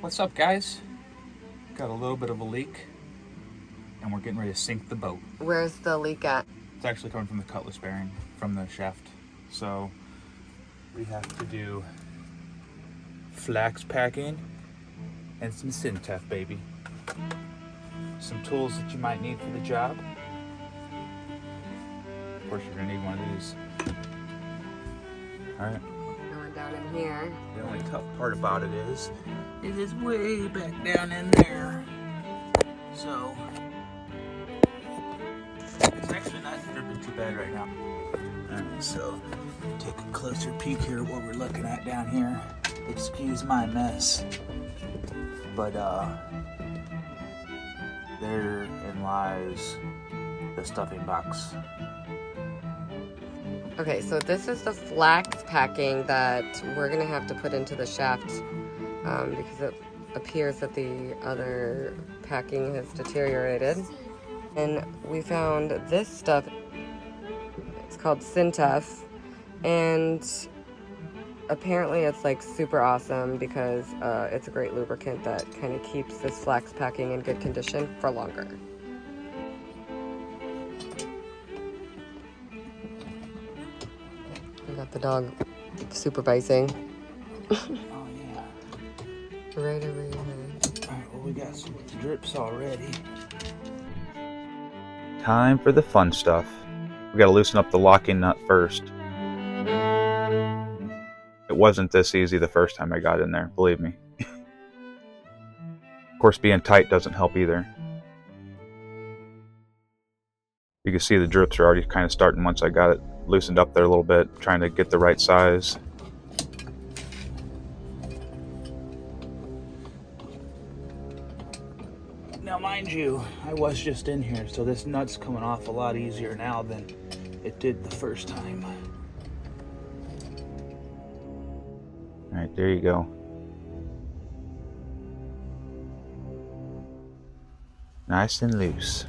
What's up, guys? Got a little bit of a leak, and we're getting ready to sink the boat. Where's the leak at? It's actually coming from the cutlass bearing, from the shaft. So we have to do flax packing and some Syntef, baby. Some tools that you might need for the job. Of course, you're gonna need one of these. All right. Going down in here. The only tough part about it is way back down in there. So it's actually not dripping too bad right now. Alright, so take a closer peek here at what we're looking at down here. Excuse my mess. But therein lies the stuffing box. Okay, so this is the flax packing that we're gonna have to put into the shaft because it appears that the other packing has deteriorated. And we found this stuff. It's called Syntef, and apparently it's like super awesome because it's a great lubricant that kind of keeps this flax packing in good condition for longer. We got the dog supervising. Oh yeah. Right over your head. Alright, well we got some drips already. Time for the fun stuff. We gotta loosen up the locking nut first. It wasn't this easy the first time I got in there, believe me. Of course, being tight doesn't help either. You can see the drips are already kind of starting once I got it loosened up there a little bit, trying to get the right size. Now mind you, I was just in here, so this nut's coming off a lot easier now than it did the first time. Alright, there you go. Nice and loose.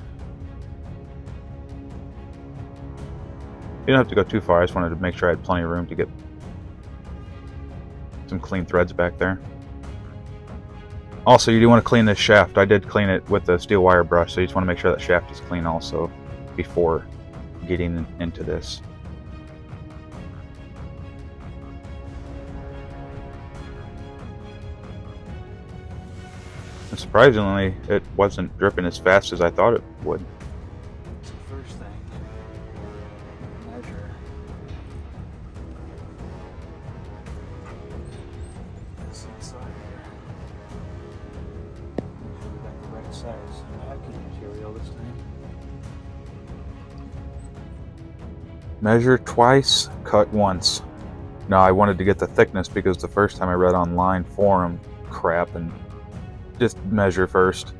You don't have to go too far, I just wanted to make sure I had plenty of room to get some clean threads back there. Also, you do want to clean this shaft. I did clean it with the steel wire brush, so you just want to make sure that shaft is clean also before getting into this. And surprisingly, it wasn't dripping as fast as I thought it would. That's the first thing. Measure. This inside here. Make sure we got the right size packing material this time. Measure twice, cut once. Now I wanted to get the thickness because the first time I read online forum crap and just measure first.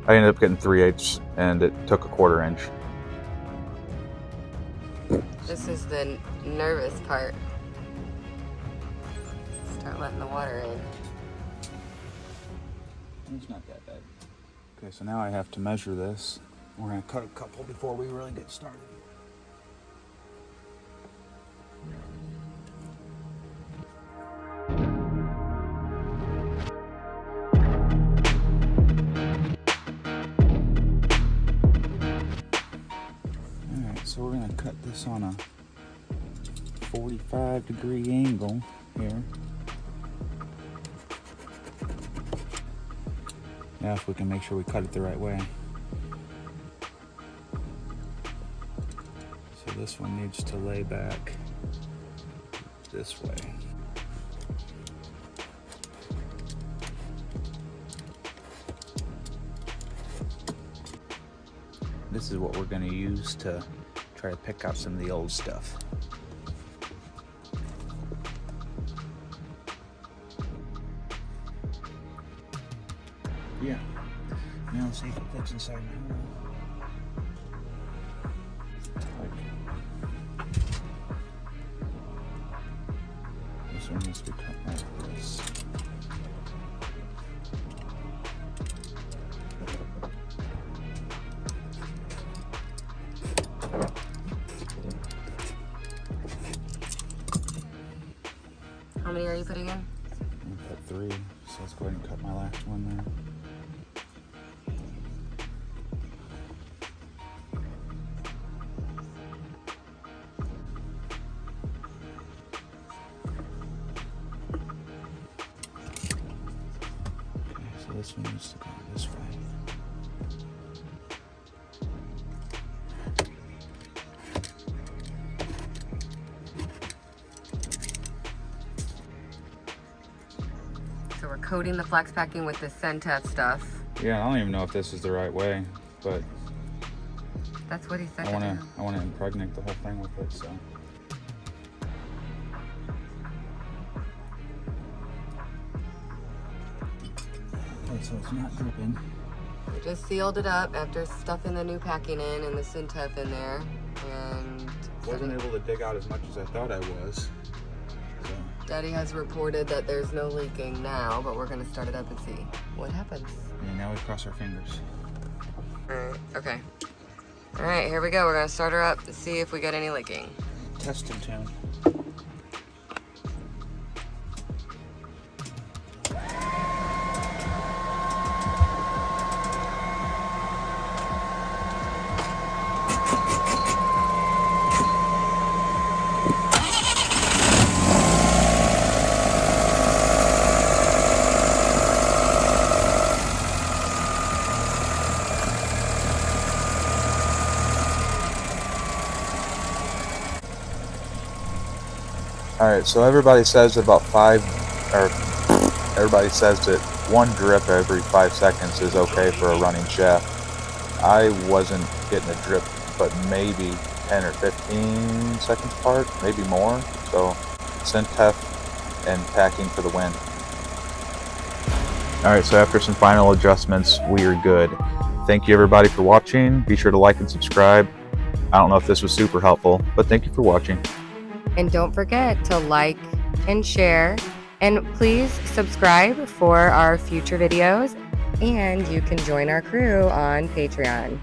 I ended up getting 3/8 and it took a 1/4 inch. This is the nervous part. Start letting the water in. It's not that bad. Okay, so now I have to measure this. We're gonna cut a couple before we really get started. So we're going to cut this on a 45-degree angle here. Now if we can make sure we cut it the right way. So this one needs to lay back this way. This is what we're going to use to try to pick out some of the old stuff. Yeah. Now let's see if it fits inside my hole. This one needs to be cut like this. How many are you putting in? cut 3, so let's go ahead and cut my last one there. So this one needs to go this way. So we're coating the flax packing with this Centef stuff. Yeah, I don't even know if this is the right way, but that's what he said. I want to impregnate the whole thing with it. So. Okay, so it's not dripping. We just sealed it up after stuffing the new packing in and the Centef in there, and wasn't able to dig out as much as I thought I was. So. Daddy has reported that there's no leaking now, but we're gonna start it up and see what happens. And now we cross our fingers. All right. Okay. All right. Here we go. We're gonna start her up to see if we get any leaking. Test and tune. Alright, so everybody says that everybody says that 1 drip every 5 seconds is okay for a running shaft. I wasn't getting a drip, but maybe 10 or 15 seconds apart, maybe more. So, Centef and packing for the win. Alright, so after some final adjustments, we are good. Thank you everybody for watching. Be sure to like and subscribe. I don't know if this was super helpful, but thank you for watching. And don't forget to like and share, and please subscribe for our future videos, and you can join our crew on Patreon.